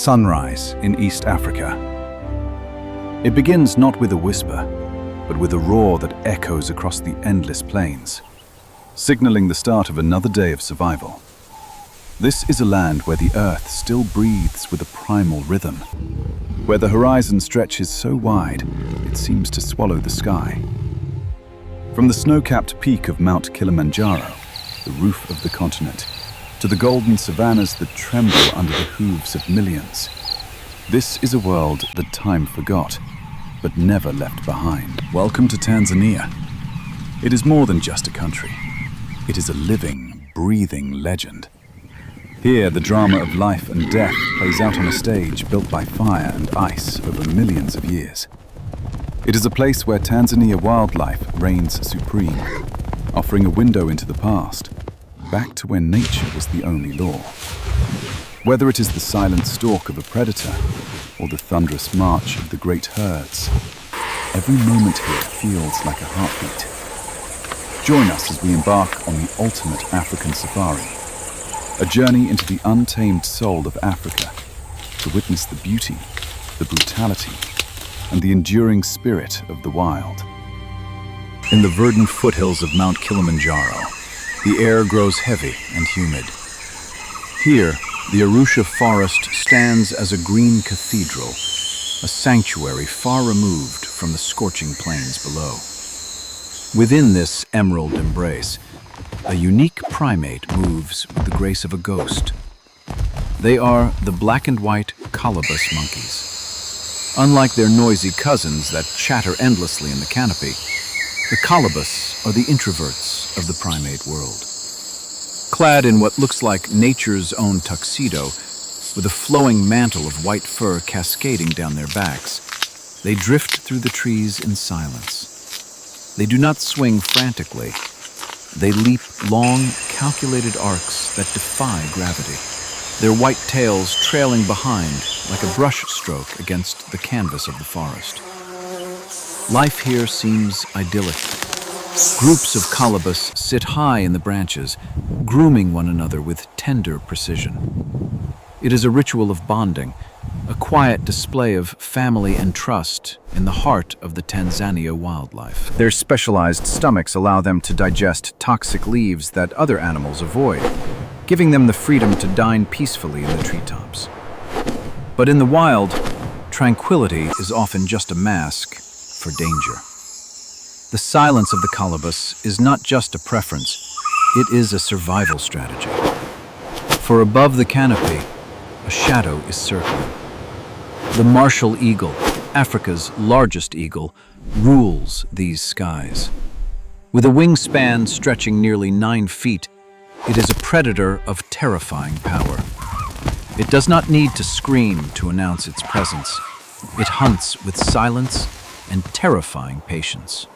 Sunrise in East Africa. It begins not with a whisper, but with a roar that echoes across the endless plains, signaling the start of another day of survival. This is a land where the earth still breathes with a primal rhythm, where the horizon stretches so wide it seems to swallow the sky. From the snow-capped peak of Mount Kilimanjaro, the roof of the continent, to the golden savannas that tremble under the hooves of millions, this is a world that time forgot, but never left behind. Welcome to Tanzania. It is more than just a country. It is a living, breathing legend. Here, the drama of life and death plays out on a stage built by fire and ice over millions of years. It is a place where Tanzania Wildlife reigns supreme, offering a window into the past, back to when nature was the only law. Whether it is the silent stalk of a predator or the thunderous march of the great herds, every moment here feels like a heartbeat. Join us as we embark on the ultimate African safari, a journey into the untamed soul of Africa, to witness the beauty, the brutality, and the enduring spirit of the wild. In the verdant foothills of Mount Kilimanjaro, the air grows heavy and humid. Here, the Arusha forest stands as a green cathedral, a sanctuary far removed from the scorching plains below. Within this emerald embrace, a unique primate moves with the grace of a ghost. They are the black and white Colobus monkeys. Unlike their noisy cousins that chatter endlessly in the canopy, the Colobus are the introverts of the primate world. Clad in what looks like nature's own tuxedo, with a flowing mantle of white fur cascading down their backs, they drift through the trees in silence. They do not swing frantically. They leap long, calculated arcs that defy gravity, their white tails trailing behind like a brush stroke against the canvas of the forest. Life here seems idyllic. Groups of Colobus sit high in the branches, grooming one another with tender precision. It is a ritual of bonding, a quiet display of family and trust in the heart of the Tanzania wildlife. Their specialized stomachs allow them to digest toxic leaves that other animals avoid, giving them the freedom to dine peacefully in the treetops. But in the wild, tranquility is often just a mask for danger. The silence of the Colobus is not just a preference, it is a survival strategy. For above the canopy, a shadow is circling. The martial eagle, Africa's largest eagle, rules these skies. With a wingspan stretching nearly 9 feet, it is a predator of terrifying power. It does not need to scream to announce its presence. It hunts with silence and terrifying patience.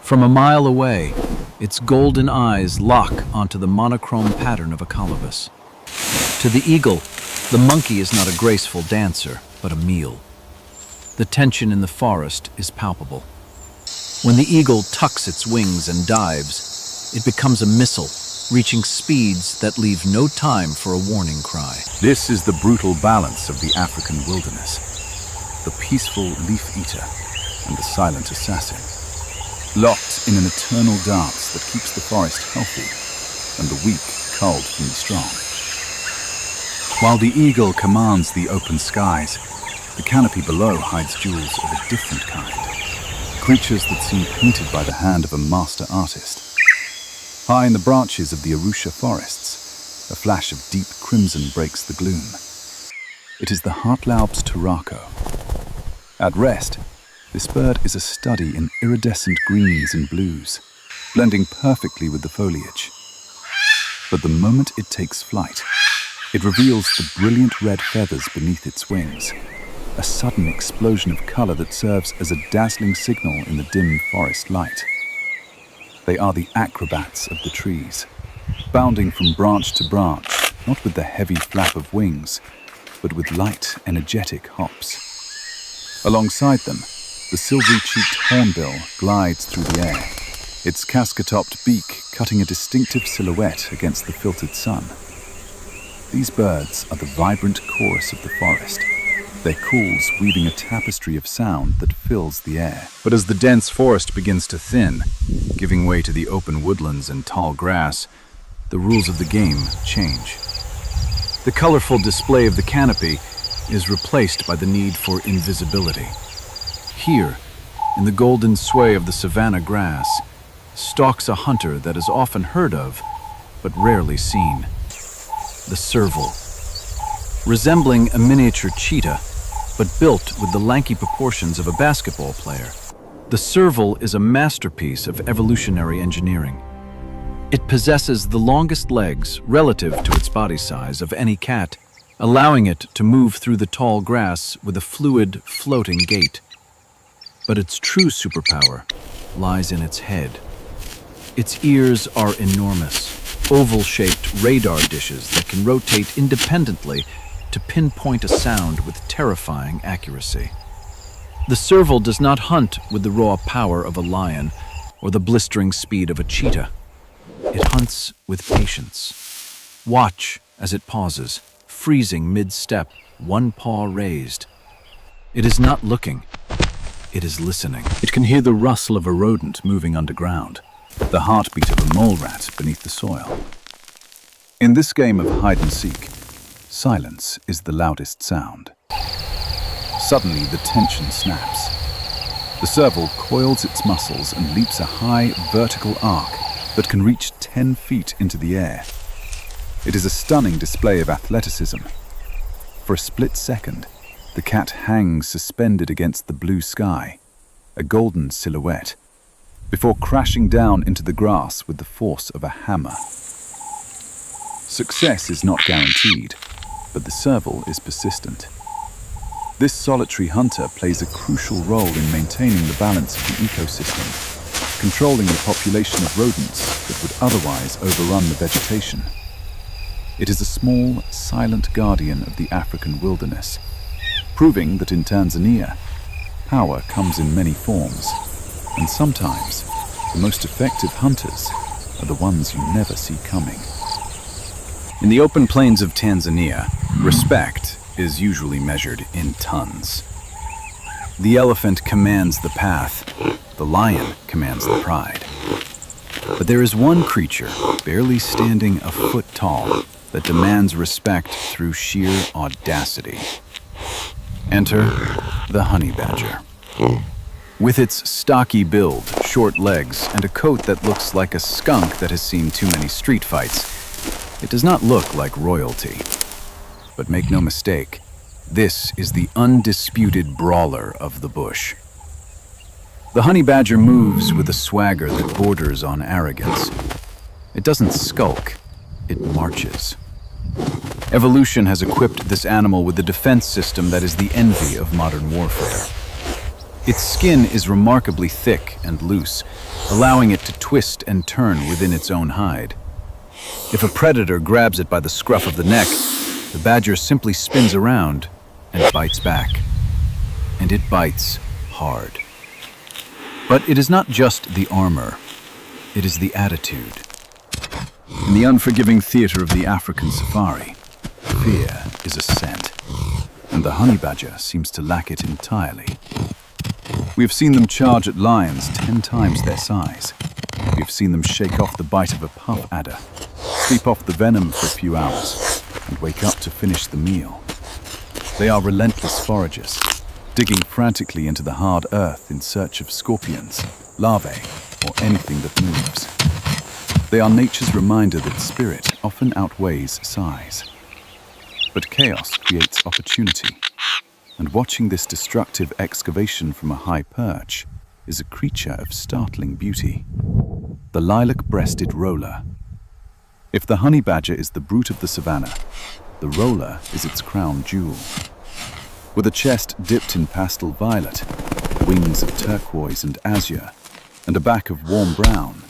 From a mile away, its golden eyes lock onto the monochrome pattern of a colobus. To the eagle, the monkey is not a graceful dancer, but a meal. The tension in the forest is palpable. When the eagle tucks its wings and dives, it becomes a missile, reaching speeds that leave no time for a warning cry. This is the brutal balance of the African wilderness, the peaceful leaf eater and the silent assassin, locked in an eternal dance that keeps the forest healthy and the weak culled from the strong. While the eagle commands the open skies, the canopy below hides jewels of a different kind, creatures that seem painted by the hand of a master artist. High in the branches of the Arusha forests, a flash of deep crimson breaks the gloom. It is the Hartlaub's turako. At rest, this bird is a study in iridescent greens and blues, blending perfectly with the foliage. But the moment it takes flight, it reveals the brilliant red feathers beneath its wings, a sudden explosion of color that serves as a dazzling signal in the dim forest light. They are the acrobats of the trees, bounding from branch to branch, not with the heavy flap of wings, but with light, energetic hops. Alongside them, the silvery-cheeked hornbill glides through the air, its casque-topped beak cutting a distinctive silhouette against the filtered sun. These birds are the vibrant chorus of the forest, their calls weaving a tapestry of sound that fills the air. But as the dense forest begins to thin, giving way to the open woodlands and tall grass, the rules of the game change. The colorful display of the canopy is replaced by the need for invisibility. Here, in the golden sway of the savanna grass, stalks a hunter that is often heard of, but rarely seen. The serval. Resembling a miniature cheetah, but built with the lanky proportions of a basketball player, the serval is a masterpiece of evolutionary engineering. It possesses the longest legs relative to its body size of any cat, allowing it to move through the tall grass with a fluid, floating gait. But its true superpower lies in its head. Its ears are enormous, oval-shaped radar dishes that can rotate independently to pinpoint a sound with terrifying accuracy. The serval does not hunt with the raw power of a lion or the blistering speed of a cheetah. It hunts with patience. Watch as it pauses, freezing mid-step, one paw raised. It is not looking, it is listening. It can hear the rustle of a rodent moving underground, the heartbeat of a mole rat beneath the soil. In this game of hide-and-seek, silence is the loudest sound. Suddenly, the tension snaps. The serval coils its muscles and leaps a high, vertical arc that can reach 10 feet into the air. It is a stunning display of athleticism. For a split second, the cat hangs suspended against the blue sky, a golden silhouette, before crashing down into the grass with the force of a hammer. Success is not guaranteed, but the serval is persistent. This solitary hunter plays a crucial role in maintaining the balance of the ecosystem, controlling the population of rodents that would otherwise overrun the vegetation. It is a small, silent guardian of the African wilderness, proving that in Tanzania, power comes in many forms, and sometimes the most effective hunters are the ones you never see coming. In the open plains of Tanzania, respect is usually measured in tons. The elephant commands the path, the lion commands the pride. But there is one creature, barely standing a foot tall, that demands respect through sheer audacity. Enter the honey badger. With its stocky build, short legs, and a coat that looks like a skunk that has seen too many street fights, it does not look like royalty. But make no mistake, this is the undisputed brawler of the bush. The honey badger moves with a swagger that borders on arrogance. It doesn't skulk, it marches. Evolution has equipped this animal with a defense system that is the envy of modern warfare. Its skin is remarkably thick and loose, allowing it to twist and turn within its own hide. If a predator grabs it by the scruff of the neck, the badger simply spins around and bites back. And it bites hard. But it is not just the armor, it is the attitude. In the unforgiving theater of the African safari, fear is a scent, and the honey badger seems to lack it entirely. We have seen them charge at lions 10 times their size. We have seen them shake off the bite of a puff adder, sleep off the venom for a few hours, and wake up to finish the meal. They are relentless foragers, digging frantically into the hard earth in search of scorpions, larvae, or anything that moves. They are nature's reminder that spirit often outweighs size. But chaos creates opportunity, and watching this destructive excavation from a high perch is a creature of startling beauty. The lilac-breasted roller. If the honey badger is the brute of the savannah, the roller is its crown jewel. With a chest dipped in pastel violet, wings of turquoise and azure, and a back of warm brown,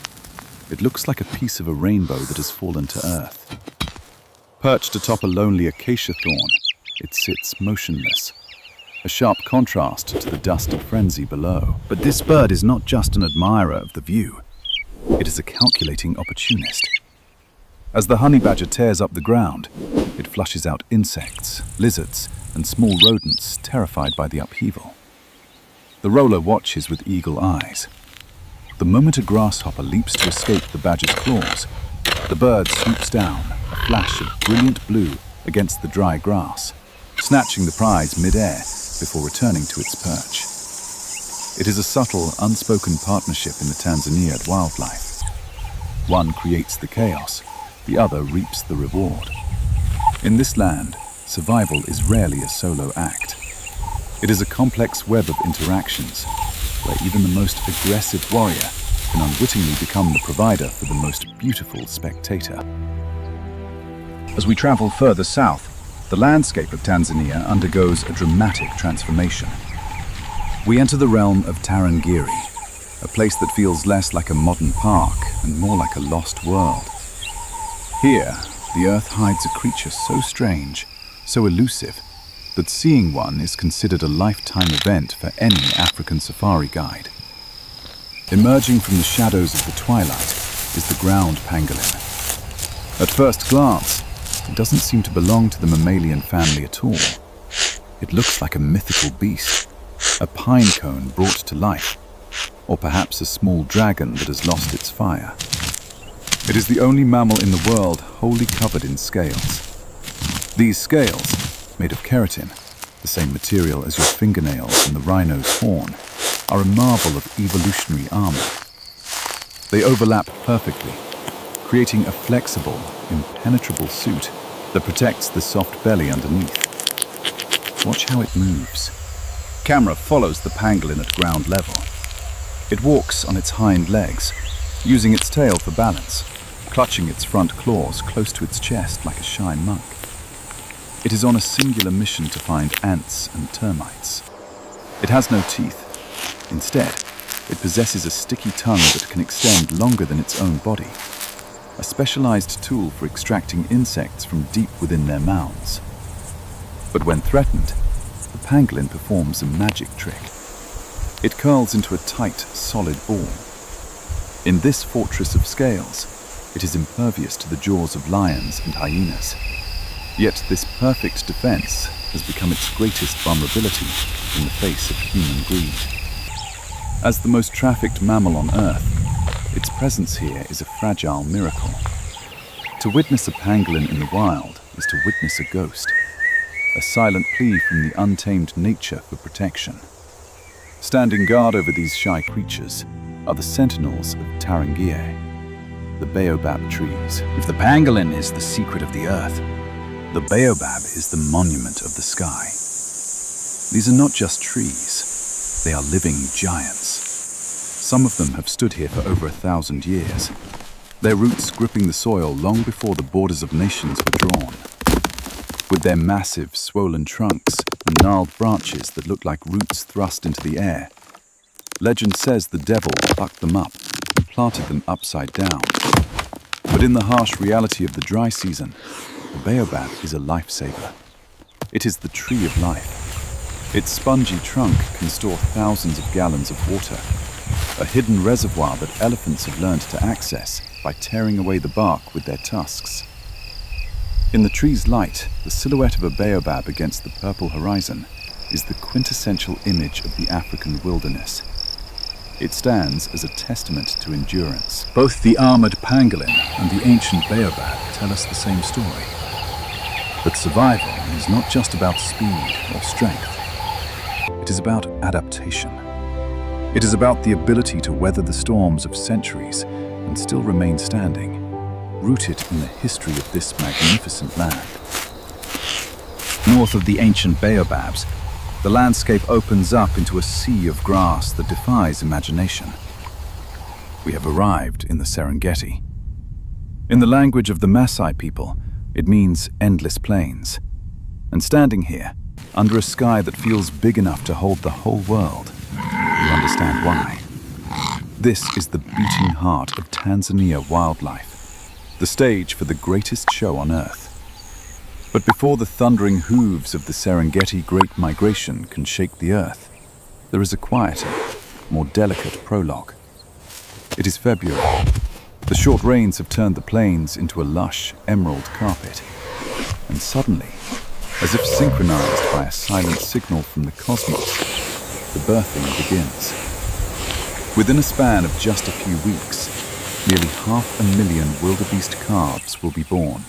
it looks like a piece of a rainbow that has fallen to earth. Perched atop a lonely acacia thorn, it sits motionless, a sharp contrast to the dusty frenzy below. But this bird is not just an admirer of the view. It is a calculating opportunist. As the honey badger tears up the ground, It flushes out insects, lizards, and small rodents terrified by the upheaval. The roller watches with eagle eyes. The moment a grasshopper leaps to escape the badger's claws, the bird swoops down, a flash of brilliant blue against the dry grass, snatching the prize mid-air before returning to its perch. It is a subtle, unspoken partnership in the Tanzania Wildlife. One creates the chaos, the other reaps the reward. In this land, survival is rarely a solo act. It is a complex web of interactions, where even the most aggressive warrior can unwittingly become the provider for the most beautiful spectator. As we travel further south, the landscape of Tanzania undergoes a dramatic transformation. We enter the realm of Tarangire, a place that feels less like a modern park and more like a lost world. Here, the earth hides a creature so strange, so elusive, that seeing one is considered a lifetime event for any African safari guide. Emerging from the shadows of the twilight is the ground pangolin. At first glance, it doesn't seem to belong to the mammalian family at all. It looks like a mythical beast, a pine cone brought to life, or perhaps a small dragon that has lost its fire. It is the only mammal in the world wholly covered in scales. These scales, made of keratin, the same material as your fingernails and the rhino's horn, are a marvel of evolutionary armor. They overlap perfectly, creating a flexible, impenetrable suit that protects the soft belly underneath. Watch how it moves. Camera follows the pangolin at ground level. It walks on its hind legs, using its tail for balance, clutching its front claws close to its chest like a shy monk. It is on a singular mission to find ants and termites. It has no teeth. Instead, it possesses a sticky tongue that can extend longer than its own body, a specialized tool for extracting insects from deep within their mouths. But when threatened, the pangolin performs a magic trick. It curls into a tight, solid ball. In this fortress of scales, it is impervious to the jaws of lions and hyenas. Yet this perfect defense has become its greatest vulnerability in the face of human greed. As the most trafficked mammal on Earth, its presence here is a fragile miracle. To witness a pangolin in the wild is to witness a ghost, a silent plea from the untamed nature for protection. Standing guard over these shy creatures are the sentinels of Tarangire, the baobab trees. If the pangolin is the secret of the earth, the baobab is the monument of the sky. These are not just trees, they are living giants. Some of them have stood here for over 1,000 years, their roots gripping the soil long before the borders of nations were drawn. With their massive, swollen trunks and gnarled branches that look like roots thrust into the air, legend says the devil plucked them up and planted them upside down. But in the harsh reality of the dry season, the baobab is a lifesaver. It is the tree of life. Its spongy trunk can store thousands of gallons of water, a hidden reservoir that elephants have learned to access by tearing away the bark with their tusks. In the tree's light, the silhouette of a baobab against the purple horizon is the quintessential image of the African wilderness. It stands as a testament to endurance. Both the armored pangolin and the ancient baobab tell us the same story. But survival is not just about speed or strength. It is about adaptation. It is about the ability to weather the storms of centuries and still remain standing, rooted in the history of this magnificent land. North of the ancient baobabs, the landscape opens up into a sea of grass that defies imagination. We have arrived in the Serengeti. In the language of the Maasai people, it means endless plains. And standing here, under a sky that feels big enough to hold the whole world, you understand why. This is the beating heart of Tanzania Wildlife, the stage for the greatest show on Earth. But before the thundering hooves of the Serengeti Great Migration can shake the earth, there is a quieter, more delicate prologue. It is February. The short rains have turned the plains into a lush, emerald carpet. And suddenly, as if synchronized by a silent signal from the cosmos, the birthing begins. Within a span of just a few weeks, nearly 500,000 wildebeest calves will be born.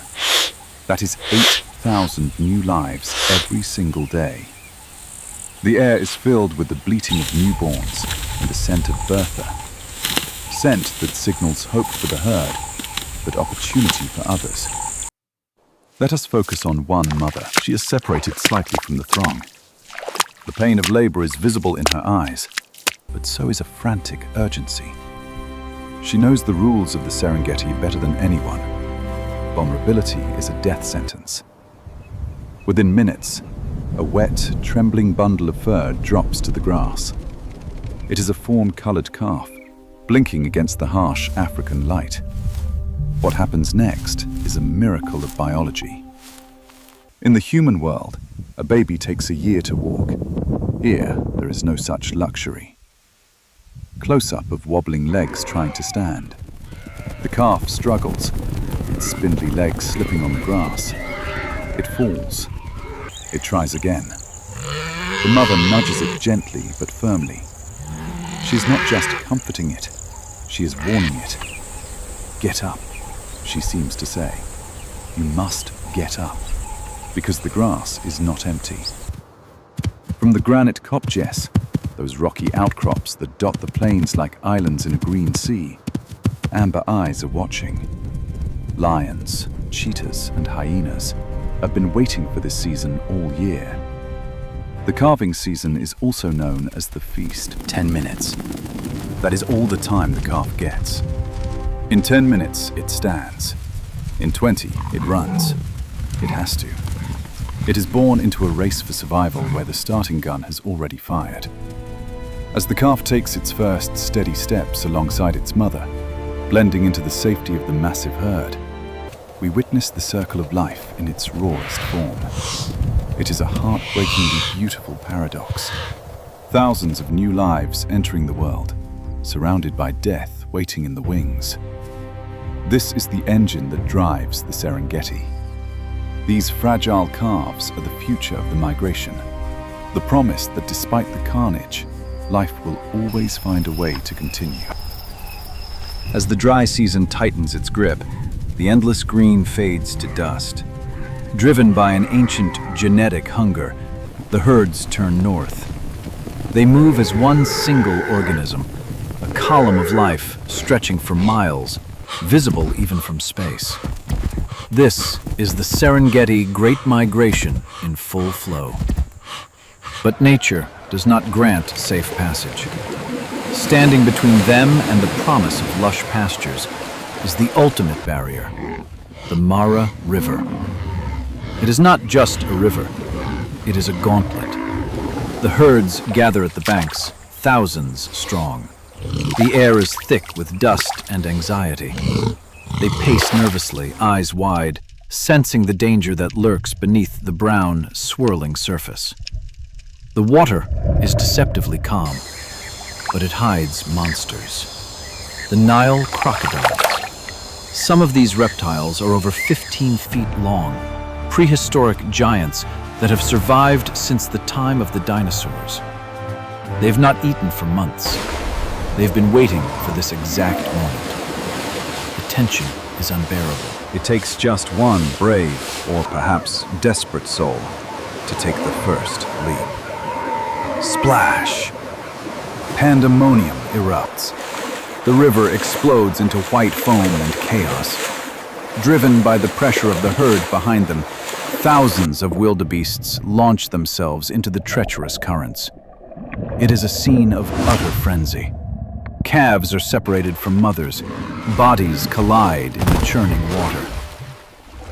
That is 8,000 new lives every single day. The air is filled with the bleating of newborns and the scent of Bertha. Scent that signals hope for the herd, but opportunity for others. Let us focus on one mother. She is separated slightly from the throng. The pain of labor is visible in her eyes, but so is a frantic urgency. She knows the rules of the Serengeti better than anyone. Vulnerability is a death sentence. Within minutes, a wet, trembling bundle of fur drops to the grass. It is a fawn-colored calf, blinking against the harsh African light. What happens next is a miracle of biology. In the human world, a baby takes a year to walk. Here, there is no such luxury. Close-up of wobbling legs trying to stand. The calf struggles, its spindly legs slipping on the grass. It falls. It tries again. The mother nudges it gently but firmly. She is not just comforting it, she is warning it. Get up, she seems to say. You must get up, because the grass is not empty. From the granite kopjes, those rocky outcrops that dot the plains like islands in a green sea, amber eyes are watching. Lions, cheetahs, and hyenas have been waiting for this season all year. The calving season is also known as the feast. 10 minutes. That is all the time the calf gets. In 10 minutes, it stands. In 20, it runs. It has to. It is born into a race for survival where the starting gun has already fired. As the calf takes its first steady steps alongside its mother, blending into the safety of the massive herd, we witness the circle of life in its rawest form. It is a heartbreakingly beautiful paradox. Thousands of new lives entering the world, surrounded by death waiting in the wings. This is the engine that drives the Serengeti. These fragile calves are the future of the migration, the promise that despite the carnage, life will always find a way to continue. As the dry season tightens its grip, the endless green fades to dust. Driven by an ancient genetic hunger, the herds turn north. They move as one single organism, a column of life stretching for miles, visible even from space. This is the Serengeti Great Migration in full flow. But nature does not grant safe passage. Standing between them and the promise of lush pastures is the ultimate barrier, the Mara River. It is not just a river, it is a gauntlet. The herds gather at the banks, thousands strong. The air is thick with dust and anxiety. They pace nervously, eyes wide, sensing the danger that lurks beneath the brown, swirling surface. The water is deceptively calm, but it hides monsters. The Nile crocodiles. Some of these reptiles are over 15 feet long, prehistoric giants that have survived since the time of the dinosaurs. They have not eaten for months. They've been waiting for this exact moment. The tension is unbearable. It takes just one brave, or perhaps desperate soul, to take the first leap. Splash! Pandemonium erupts. The river explodes into white foam and chaos. Driven by the pressure of the herd behind them, thousands of wildebeests launch themselves into the treacherous currents. It is a scene of utter frenzy. Calves are separated from mothers. Bodies collide in the churning water.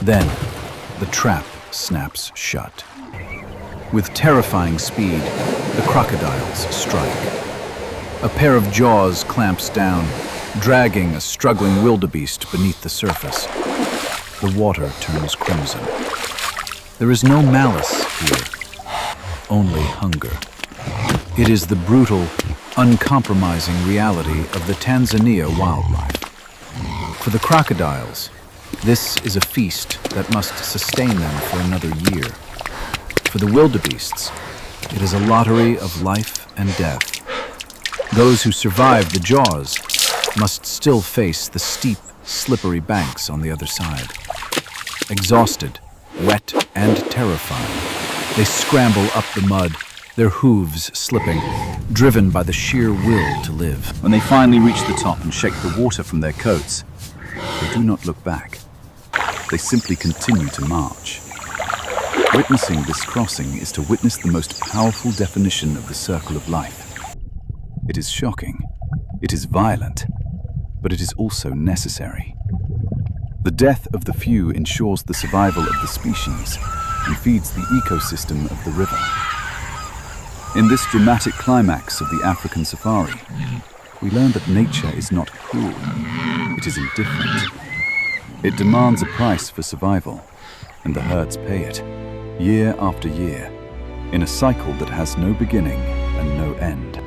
Then, the trap snaps shut. With terrifying speed, the crocodiles strike. A pair of jaws clamps down, dragging a struggling wildebeest beneath the surface. The water turns crimson. There is no malice here, only hunger. It is the brutal, uncompromising reality of the Tanzania wildlife. For the crocodiles, This is a feast that must sustain them for another year. For the wildebeests, it is a lottery of life and death. Those who survive the jaws must still face the steep, slippery banks on the other side. Exhausted, wet, and terrified, they scramble up the mud, their hooves slipping, driven by the sheer will to live. When they finally reach the top and shake the water from their coats, they do not look back. They simply continue to march. Witnessing this crossing is to witness the most powerful definition of the circle of life. It is shocking, it is violent, but it is also necessary. The death of the few ensures the survival of the species and feeds the ecosystem of the river. In this dramatic climax of the African safari, we learn that nature is not cruel, it is indifferent. It demands a price for survival, and the herds pay it, year after year, in a cycle that has no beginning and no end.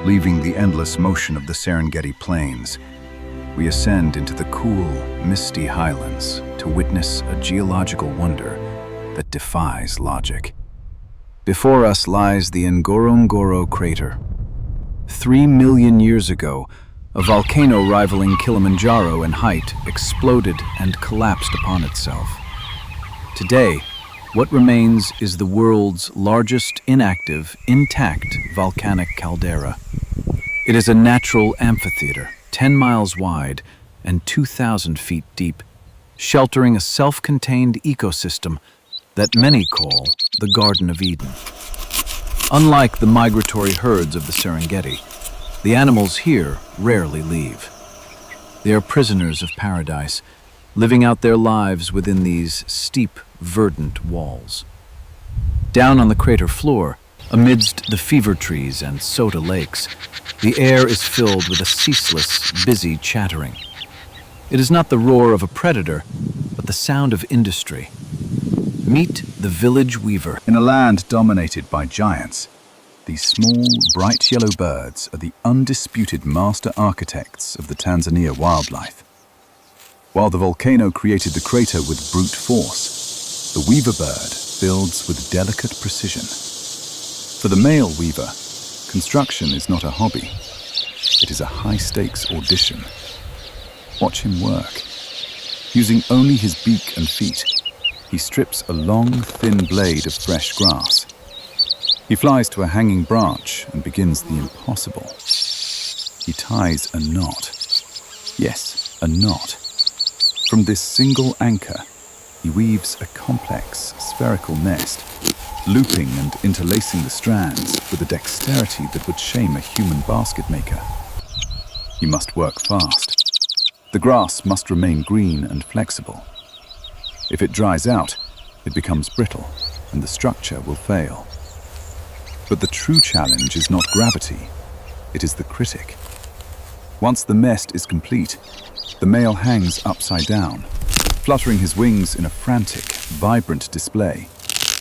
Leaving the endless motion of the Serengeti Plains, we ascend into the cool, misty highlands to witness a geological wonder that defies logic. Before us lies the Ngorongoro Crater. 3 million years ago, a volcano rivaling Kilimanjaro in height exploded and collapsed upon itself. Today, what remains is the world's largest inactive, intact volcanic caldera. It is a natural amphitheater, 10 miles wide and 2,000 feet deep, sheltering a self-contained ecosystem that many call the Garden of Eden. Unlike the migratory herds of the Serengeti, the animals here rarely leave. They are prisoners of paradise, living out their lives within these steep, verdant walls. Down on the crater floor, amidst the fever trees and soda lakes, the air is filled with a ceaseless, busy chattering. It is not the roar of a predator, but the sound of industry. Meet the village weaver. In a land dominated by giants, these small, bright yellow birds are the undisputed master architects of the Tanzania Wildlife. While the volcano created the crater with brute force, the weaver bird builds with delicate precision. For the male weaver, construction is not a hobby. It is a high-stakes audition. Watch him work. Using only his beak and feet, he strips a long, thin blade of fresh grass. He flies to a hanging branch and begins the impossible. He ties a knot. Yes, a knot. From this single anchor, he weaves a complex, spherical nest, looping and interlacing the strands with a dexterity that would shame a human basket maker. He must work fast. The grass must remain green and flexible. If it dries out, it becomes brittle, and the structure will fail. But the true challenge is not gravity, it is the critic. Once the nest is complete, the male hangs upside down, fluttering his wings in a frantic, vibrant display,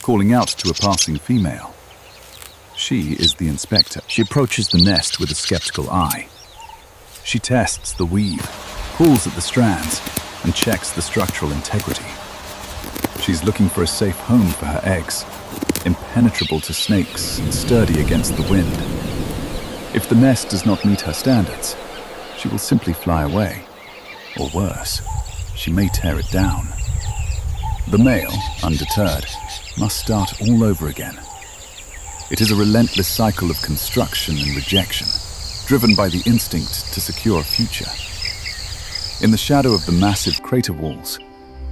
calling out to a passing female. She is the inspector. She approaches the nest with a skeptical eye. She tests the weave, pulls at the strands, and checks the structural integrity. She's looking for a safe home for her eggs, impenetrable to snakes and sturdy against the wind. If the nest does not meet her standards, she will simply fly away. Or worse, she may tear it down. The male, undeterred, must start all over again. It is a relentless cycle of construction and rejection, driven by the instinct to secure a future. In the shadow of the massive crater walls,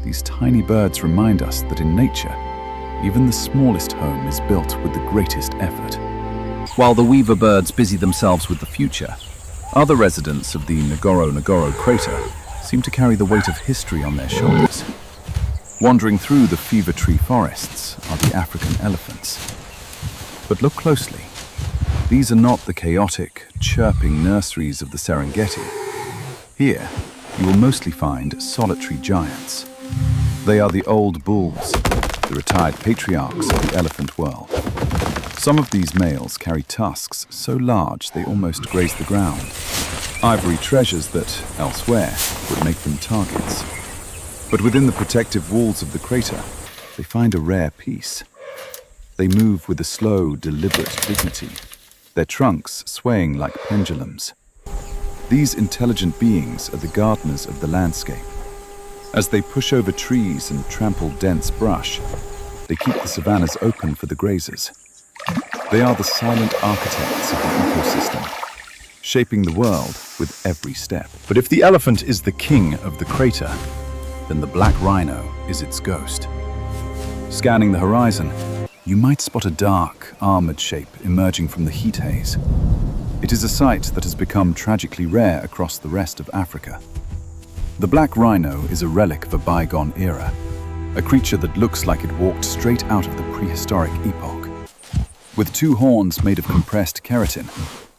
these tiny birds remind us that in nature, even the smallest home is built with the greatest effort. While the weaver birds busy themselves with the future, other residents of the Ngorongoro Crater seem to carry the weight of history on their shoulders. Wandering through the fever tree forests are the African elephants. But look closely. These are not the chaotic, chirping nurseries of the Serengeti. Here, you will mostly find solitary giants. They are the old bulls, the retired patriarchs of the elephant world. Some of these males carry tusks so large they almost graze the ground, ivory treasures that, elsewhere, would make them targets. But within the protective walls of the crater, they find a rare peace. They move with a slow, deliberate dignity, their trunks swaying like pendulums. These intelligent beings are the gardeners of the landscape. As they push over trees and trample dense brush, they keep the savannas open for the grazers. They are the silent architects of the ecosystem, shaping the world with every step. But if the elephant is the king of the crater, then the black rhino is its ghost. Scanning the horizon, you might spot a dark, armored shape emerging from the heat haze. It is a sight that has become tragically rare across the rest of Africa. The black rhino is a relic of a bygone era, a creature that looks like it walked straight out of the prehistoric epoch. With two horns made of compressed keratin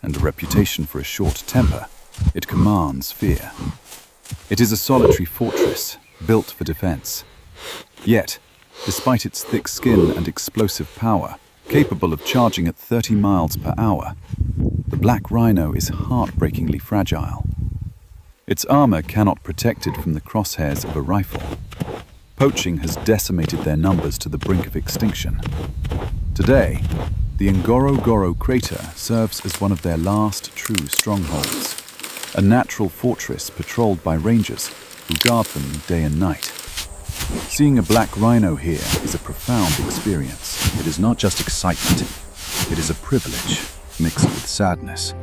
and a reputation for a short temper, it commands fear. It is a solitary fortress, built for defense. Yet, despite its thick skin and explosive power, capable of charging at 30 miles per hour, the black rhino is heartbreakingly fragile. Its armor cannot protect it from the crosshairs of a rifle. Poaching has decimated their numbers to the brink of extinction. Today, the Ngorongoro Crater serves as one of their last true strongholds, a natural fortress patrolled by rangers who guard them day and night. Seeing a black rhino here is a profound experience. It is not just excitement, it is a privilege mixed with sadness.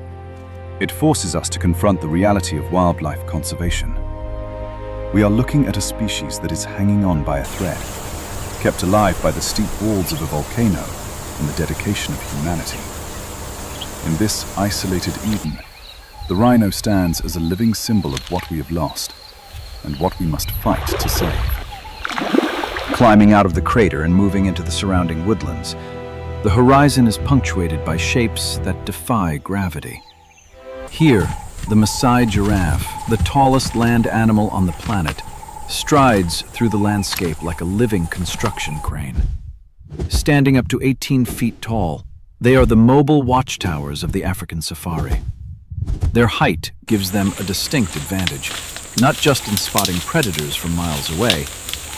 It forces us to confront the reality of wildlife conservation. We are looking at a species that is hanging on by a thread, kept alive by the steep walls of a volcano and the dedication of humanity. In this isolated Eden, the rhino stands as a living symbol of what we have lost and what we must fight to save. Climbing out of the crater and moving into the surrounding woodlands, the horizon is punctuated by shapes that defy gravity. Here, the Maasai giraffe, the tallest land animal on the planet, strides through the landscape like a living construction crane. Standing up to 18 feet tall, they are the mobile watchtowers of the African safari. Their height gives them a distinct advantage, not just in spotting predators from miles away,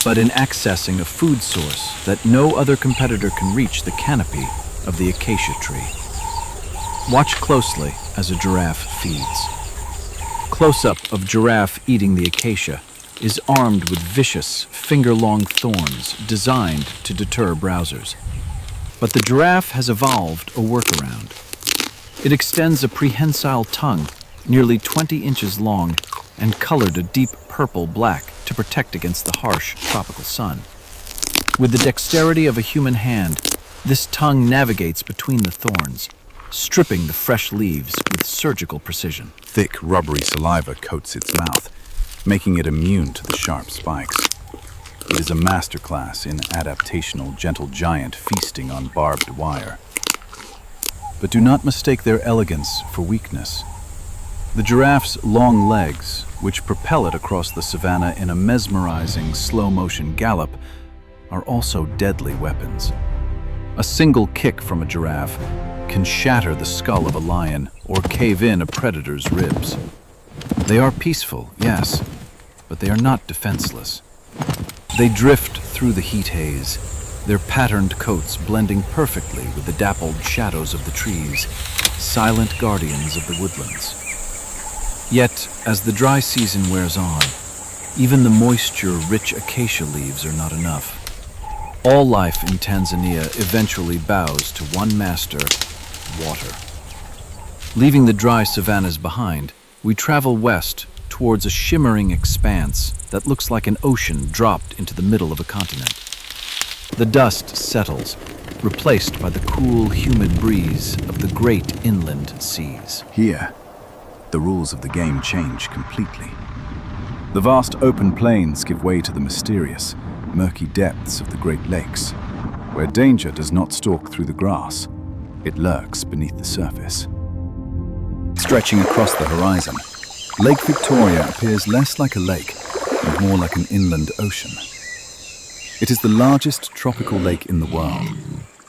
but in accessing a food source that no other competitor can reach: the canopy of the acacia tree. Watch closely as a giraffe feeds. Close-up of giraffe eating the acacia is armed with vicious, finger-long thorns designed to deter browsers. But the giraffe has evolved a workaround. It extends a prehensile tongue, nearly 20 inches long, and colored a deep purple-black to protect against the harsh tropical sun. With the dexterity of a human hand, this tongue navigates between the thorns, stripping the fresh leaves with surgical precision. Thick, rubbery saliva coats its mouth, making it immune to the sharp spikes. It is a masterclass in adaptational gentle giant feasting on barbed wire. But do not mistake their elegance for weakness. The giraffe's long legs, which propel it across the savanna in a mesmerizing slow-motion gallop, are also deadly weapons. A single kick from a giraffe can shatter the skull of a lion or cave in a predator's ribs. They are peaceful, yes, but they are not defenseless. They drift through the heat haze, their patterned coats blending perfectly with the dappled shadows of the trees, silent guardians of the woodlands. Yet, as the dry season wears on, even the moisture-rich acacia leaves are not enough. All life in Tanzania eventually bows to one master: water. Leaving the dry savannas behind, we travel west towards a shimmering expanse that looks like an ocean dropped into the middle of a continent. The dust settles, replaced by the cool, humid breeze of the great inland seas. Here, the rules of the game change completely. The vast open plains give way to the mysterious, murky depths of the Great Lakes, where danger does not stalk through the grass, it lurks beneath the surface. Stretching across the horizon, Lake Victoria appears less like a lake and more like an inland ocean. It is the largest tropical lake in the world,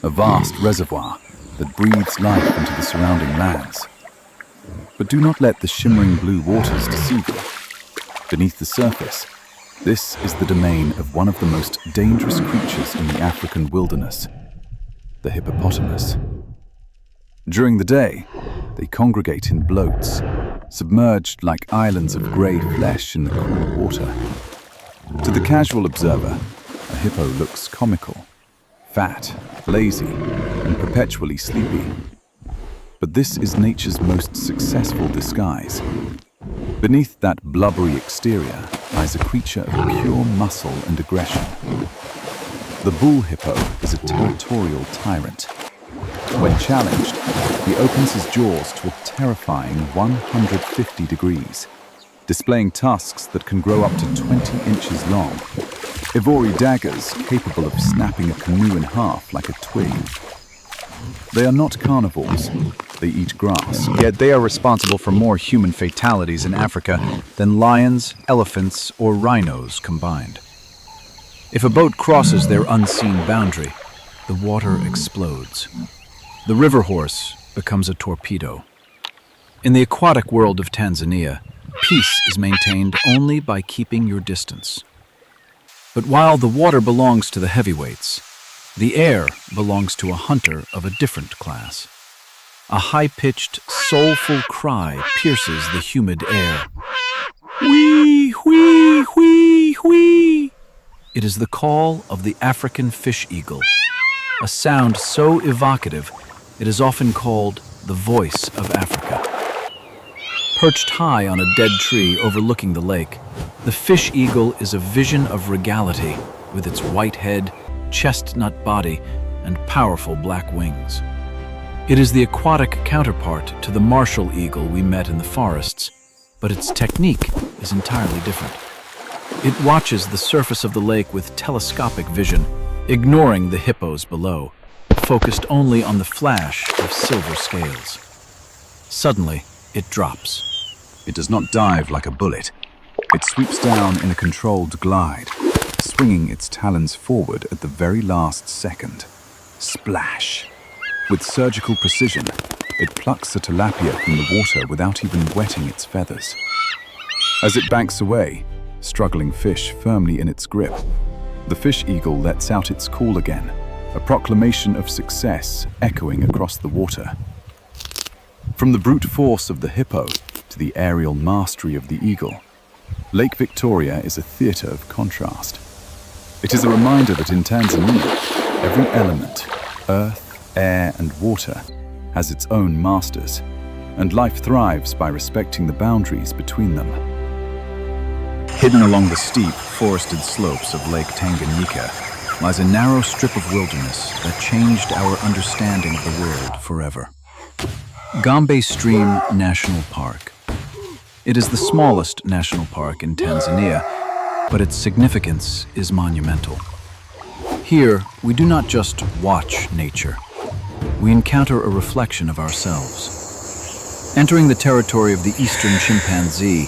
a vast reservoir that breathes life into the surrounding lands. But do not let the shimmering blue waters deceive you. Beneath the surface, This is the domain of one of the most dangerous creatures in the African wilderness, the hippopotamus. During the day, they congregate in bloats, submerged like islands of grey flesh in the cool water. To the casual observer, a hippo looks comical, fat, lazy, and perpetually sleepy. But this is nature's most successful disguise. Beneath that blubbery exterior lies a creature of pure muscle and aggression. The bull hippo is a territorial tyrant. When challenged, he opens his jaws to a terrifying 150 degrees, displaying tusks that can grow up to 20 inches long, ivory daggers capable of snapping a canoe in half like a twig. They are not carnivores, they eat grass. Yet they are responsible for more human fatalities in Africa than lions, elephants, or rhinos combined. If a boat crosses their unseen boundary, the water explodes. The river horse becomes a torpedo. In the aquatic world of Tanzania, peace is maintained only by keeping your distance. But while the water belongs to the heavyweights, the air belongs to a hunter of a different class. A high-pitched, soulful cry pierces the humid air. Whee, whee, whee, whee. It is the call of the African fish eagle, a sound so evocative it is often called the voice of Africa. Perched high on a dead tree overlooking the lake, the fish eagle is a vision of regality with its white head, chestnut body, and powerful black wings. It is the aquatic counterpart to the martial eagle we met in the forests, but its technique is entirely different. It watches the surface of the lake with telescopic vision, ignoring the hippos below, focused only on the flash of silver scales. Suddenly, it drops. It does not dive like a bullet. It sweeps down in a controlled glide, swinging its talons forward at the very last second. Splash! With surgical precision, it plucks a tilapia from the water without even wetting its feathers. As it banks away, struggling fish firmly in its grip, the fish eagle lets out its call again, a proclamation of success echoing across the water. From the brute force of the hippo to the aerial mastery of the eagle, Lake Victoria is a theatre of contrast. It is a reminder that in Tanzania, every element, earth, air, and water, has its own masters, and life thrives by respecting the boundaries between them. Hidden along the steep, forested slopes of Lake Tanganyika lies a narrow strip of wilderness that changed our understanding of the world forever. Gombe Stream National Park. It is the smallest national park in Tanzania, but its significance is monumental. Here, we do not just watch nature. We encounter a reflection of ourselves. Entering the territory of the eastern chimpanzee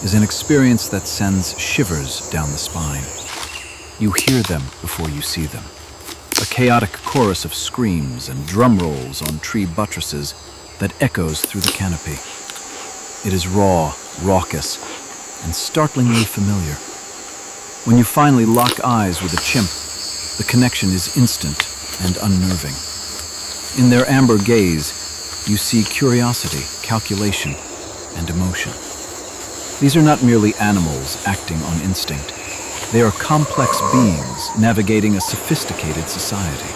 is an experience that sends shivers down the spine. You hear them before you see them. A chaotic chorus of screams and drum rolls on tree buttresses that echoes through the canopy. It is raw, raucous, and startlingly familiar. When you finally lock eyes with a chimp, the connection is instant and unnerving. In their amber gaze, you see curiosity, calculation, and emotion. These are not merely animals acting on instinct. They are complex beings navigating a sophisticated society.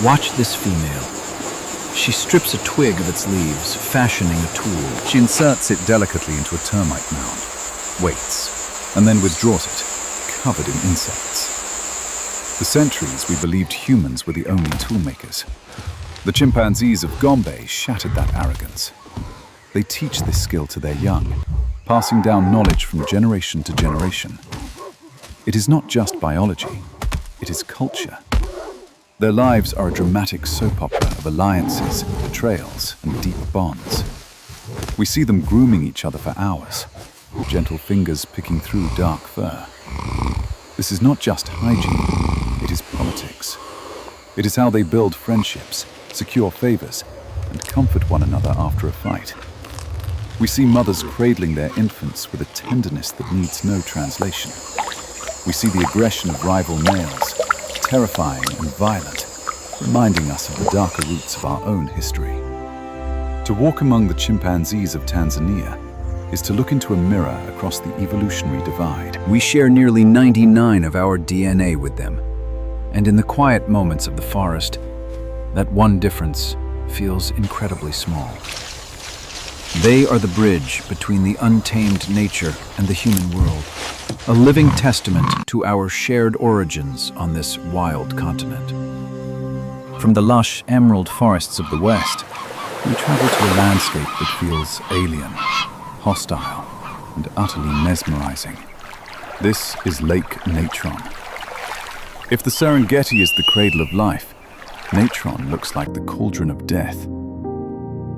Watch this female. She strips a twig of its leaves, fashioning a tool. She inserts it delicately into a termite mound, waits, and then withdraws it, covered in insects. For centuries, we believed humans were the only toolmakers. The chimpanzees of Gombe shattered that arrogance. They teach this skill to their young, passing down knowledge from generation to generation. It is not just biology, it is culture. Their lives are a dramatic soap opera of alliances, betrayals, and deep bonds. We see them grooming each other for hours, gentle fingers picking through dark fur. This is not just hygiene, it is politics. It is how they build friendships, secure favors, and comfort one another after a fight. We see mothers cradling their infants with a tenderness that needs no translation. We see the aggression of rival males, terrifying and violent, reminding us of the darker roots of our own history. To walk among the chimpanzees of Tanzania is to look into a mirror across the evolutionary divide. We share nearly 99 of our DNA with them, and in the quiet moments of the forest, that one difference feels incredibly small. They are the bridge between the untamed nature and the human world, a living testament to our shared origins on this wild continent. From the lush emerald forests of the West, we travel to a landscape that feels alien, hostile, and utterly mesmerizing. This is Lake Natron. If the Serengeti is the cradle of life, Natron looks like the cauldron of death.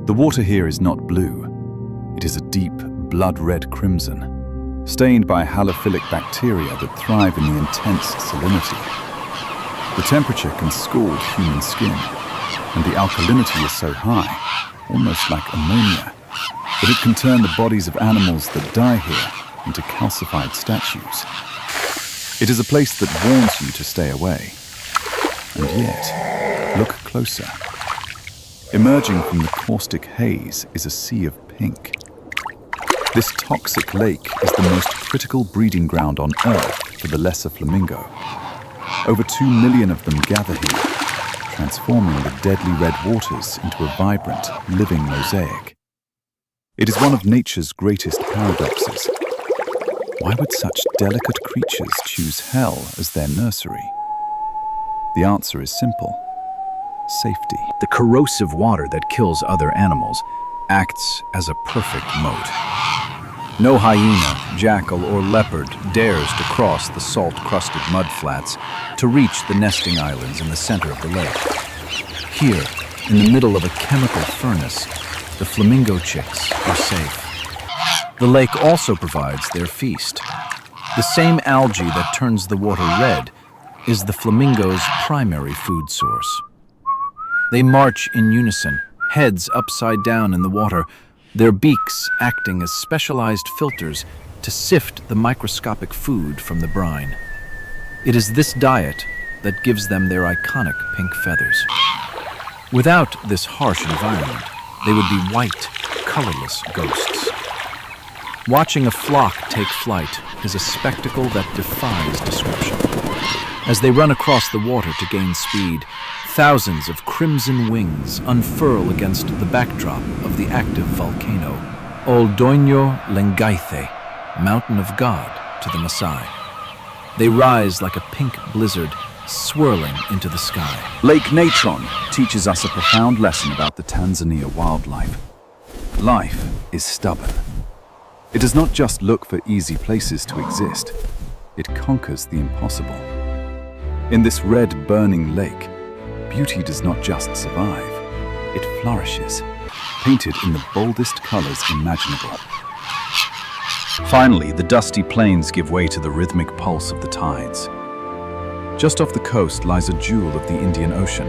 The water here is not blue. It is a deep, blood-red crimson, stained by halophilic bacteria that thrive in the intense salinity. The temperature can scald human skin, and the alkalinity is so high, almost like ammonia, that it can turn the bodies of animals that die here into calcified statues. It is a place that warns you to stay away. And yet, look closer. Emerging from the caustic haze is a sea of pink. This toxic lake is the most critical breeding ground on Earth for the lesser flamingo. Over 2 million of them gather here, transforming the deadly red waters into a vibrant, living mosaic. It is one of nature's greatest paradoxes. Why would such delicate creatures choose hell as their nursery? The answer is simple: safety. The corrosive water that kills other animals acts as a perfect moat. No hyena, jackal, or leopard dares to cross the salt-crusted mudflats to reach the nesting islands in the center of the lake. Here, in the middle of a chemical furnace, the flamingo chicks are safe. The lake also provides their feast. The same algae that turns the water red is the flamingo's primary food source. They march in unison, heads upside down in the water, their beaks acting as specialized filters to sift the microscopic food from the brine. It is this diet that gives them their iconic pink feathers. Without this harsh environment, they would be white, colorless ghosts. Watching a flock take flight is a spectacle that defies description. As they run across the water to gain speed, thousands of crimson wings unfurl against the backdrop of the active volcano, Oldoño Lengaithe, Mountain of God to the Maasai. They rise like a pink blizzard, swirling into the sky. Lake Natron teaches us a profound lesson about the Tanzania wildlife. Life is stubborn. It does not just look for easy places to exist. It conquers the impossible. In this red, burning lake, beauty does not just survive, it flourishes, painted in the boldest colors imaginable. Finally, the dusty plains give way to the rhythmic pulse of the tides. Just off the coast lies a jewel of the Indian Ocean,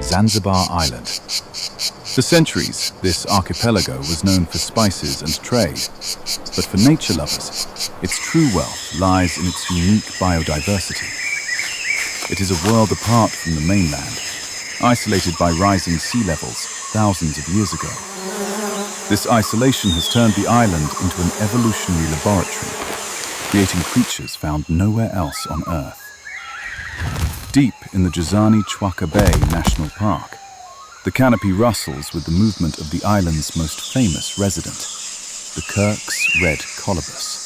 Zanzibar Island. For centuries, this archipelago was known for spices and trade, but for nature lovers, its true wealth lies in its unique biodiversity. It is a world apart from the mainland, isolated by rising sea levels thousands of years ago. This isolation has turned the island into an evolutionary laboratory, creating creatures found nowhere else on Earth. Deep in the Jozani Chwaka Bay National Park, the canopy rustles with the movement of the island's most famous resident, the Kirk's red colobus.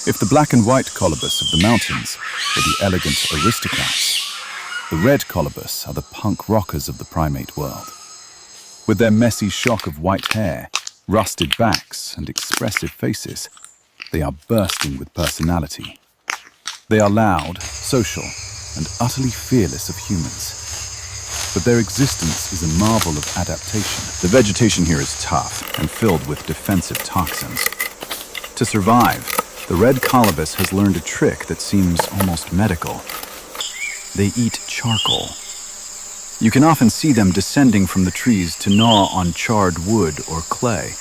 If the black and white colobus of the mountains were the elegant aristocrats, the red colobus are the punk rockers of the primate world. With their messy shock of white hair, rusted backs, and expressive faces, they are bursting with personality. They are loud, social, and utterly fearless of humans. But their existence is a marvel of adaptation. The vegetation here is tough and filled with defensive toxins. To survive, the red colobus has learned a trick that seems almost medical. They eat charcoal. You can often see them descending from the trees to gnaw on charred wood or clay.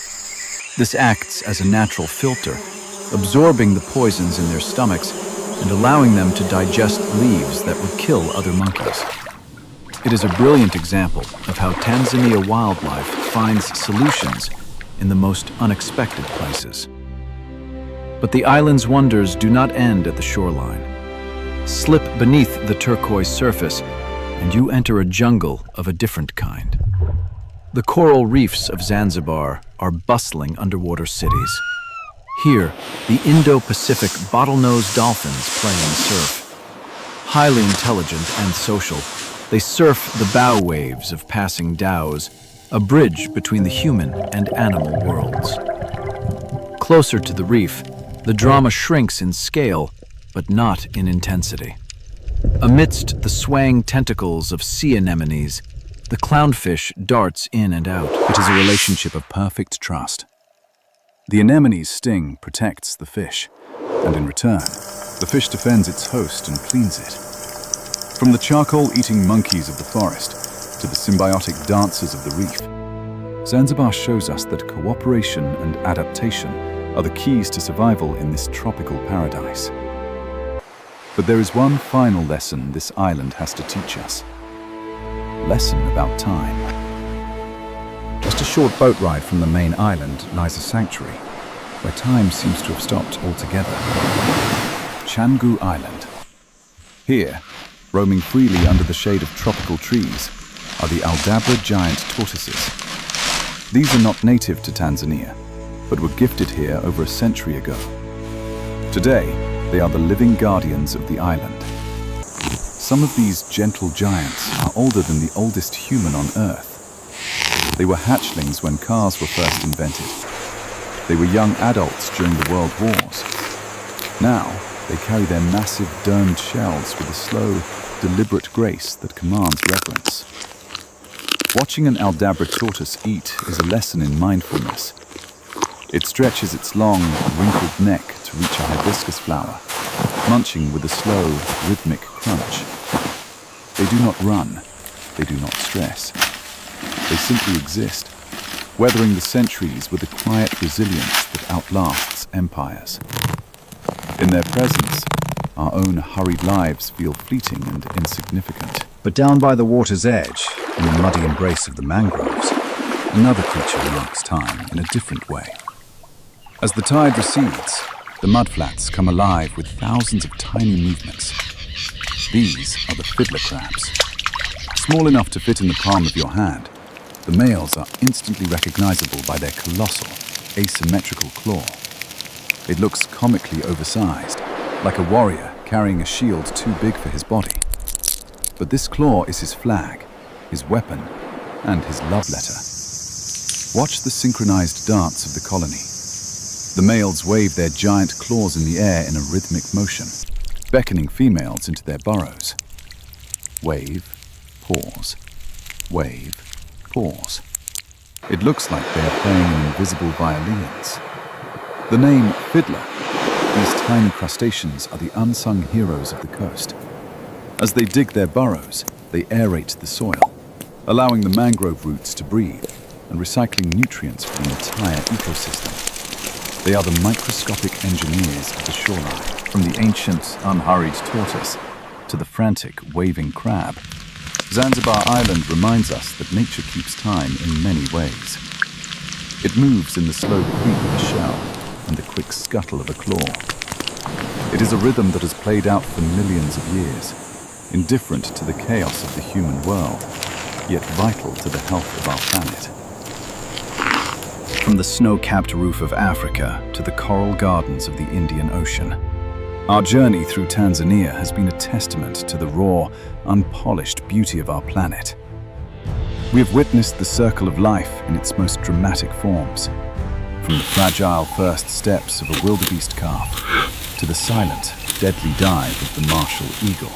This acts as a natural filter, absorbing the poisons in their stomachs and allowing them to digest leaves that would kill other monkeys. It is a brilliant example of how Tanzania Wildlife finds solutions in the most unexpected places. But the island's wonders do not end at the shoreline. Slip beneath the turquoise surface, and you enter a jungle of a different kind. The coral reefs of Zanzibar are bustling underwater cities. Here, the Indo-Pacific bottlenose dolphins play in the surf. Highly intelligent and social, they surf the bow waves of passing dhows, a bridge between the human and animal worlds. Closer to the reef, the drama shrinks in scale, but not in intensity. Amidst the swaying tentacles of sea anemones, the clownfish darts in and out. It is a relationship of perfect trust. The anemone's sting protects the fish, and in return, the fish defends its host and cleans it. From the charcoal-eating monkeys of the forest to the symbiotic dancers of the reef, Zanzibar shows us that cooperation and adaptation are the keys to survival in this tropical paradise. But there is one final lesson this island has to teach us. Lesson about time. Just a short boat ride from the main island lies a sanctuary, where time seems to have stopped altogether. Canggu Island. Here, roaming freely under the shade of tropical trees, are the Aldabra giant tortoises. These are not native to Tanzania, but were gifted here over a century ago. Today, they are the living guardians of the island. Some of these gentle giants are older than the oldest human on Earth. They were hatchlings when cars were first invented. They were young adults during the World Wars. Now, they carry their massive domed shells with a slow, deliberate grace that commands reverence. Watching an Aldabra tortoise eat is a lesson in mindfulness. It stretches its long, wrinkled neck to reach a hibiscus flower, munching with a slow, rhythmic crunch. They do not run. They do not stress. They simply exist, weathering the centuries with a quiet resilience that outlasts empires. In their presence, our own hurried lives feel fleeting and insignificant. But down by the water's edge, in the muddy embrace of the mangroves, another creature marks time in a different way. As the tide recedes, the mudflats come alive with thousands of tiny movements. These are the fiddler crabs. Small enough to fit in the palm of your hand, the males are instantly recognizable by their colossal, asymmetrical claw. It looks comically oversized, like a warrior carrying a shield too big for his body. But this claw is his flag, his weapon, and his love letter. Watch the synchronized dance of the colony. The males wave their giant claws in the air in a rhythmic motion, beckoning females into their burrows. Wave, pause, wave, pause. It looks like they are playing invisible violins. The name fiddler. These tiny crustaceans are the unsung heroes of the coast. As they dig their burrows, they aerate the soil, allowing the mangrove roots to breathe and recycling nutrients for the entire ecosystem. They are the microscopic engineers of the shoreline, from the ancient, unhurried tortoise to the frantic, waving crab. Zanzibar Island reminds us that nature keeps time in many ways. It moves in the slow creep of a shell and the quick scuttle of a claw. It is a rhythm that has played out for millions of years, indifferent to the chaos of the human world, yet vital to the health of our planet. From the snow-capped roof of Africa to the coral gardens of the Indian Ocean, our journey through Tanzania has been a testament to the raw, unpolished beauty of our planet. We have witnessed the circle of life in its most dramatic forms, from the fragile first steps of a wildebeest calf to the silent, deadly dive of the martial eagle.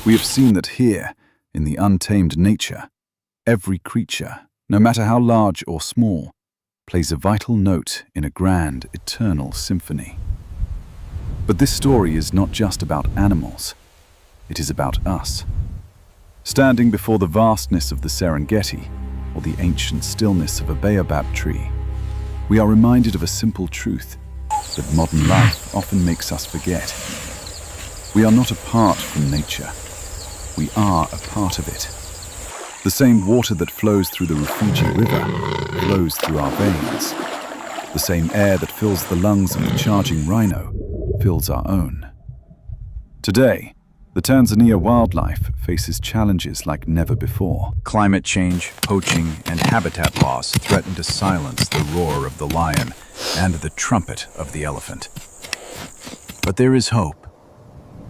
We have seen that here, in the untamed nature, every creature, no matter how large or small, plays a vital note in a grand, eternal symphony. But this story is not just about animals. It is about us. Standing before the vastness of the Serengeti, or the ancient stillness of a baobab tree, we are reminded of a simple truth that modern life often makes us forget. We are not apart from nature. We are a part of it. The same water that flows through the Rufiji River flows through our veins. The same air that fills the lungs of the charging rhino fills our own. Today, the Tanzania Wildlife faces challenges like never before. Climate change, poaching, and habitat loss threaten to silence the roar of the lion and the trumpet of the elephant. But there is hope.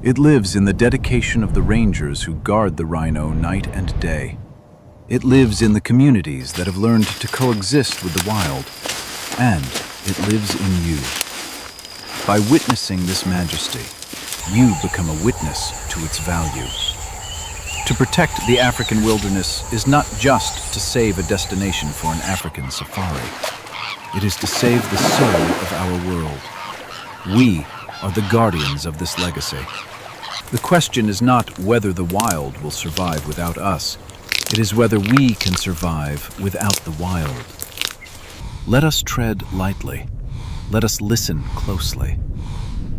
It lives in the dedication of the rangers who guard the rhino night and day. It lives in the communities that have learned to coexist with the wild. And it lives in you. By witnessing this majesty, you become a witness to its value. To protect the African wilderness is not just to save a destination for an African safari. It is to save the soul of our world. We are the guardians of this legacy. The question is not whether the wild will survive without us. It is whether we can survive without the wild. Let us tread lightly. Let us listen closely.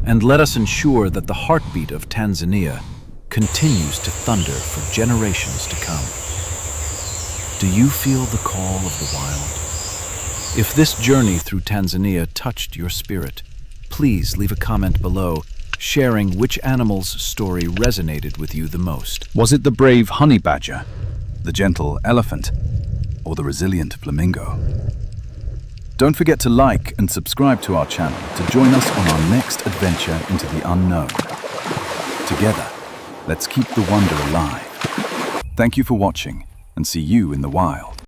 And let us ensure that the heartbeat of Tanzania continues to thunder for generations to come. Do you feel the call of the wild? If this journey through Tanzania touched your spirit, please leave a comment below, sharing which animal's story resonated with you the most. Was it the brave honey badger, the gentle elephant, or the resilient flamingo? Don't forget to like and subscribe to our channel to join us on our next adventure into the unknown. Together, let's keep the wonder alive. Thank you for watching, and see you in the wild.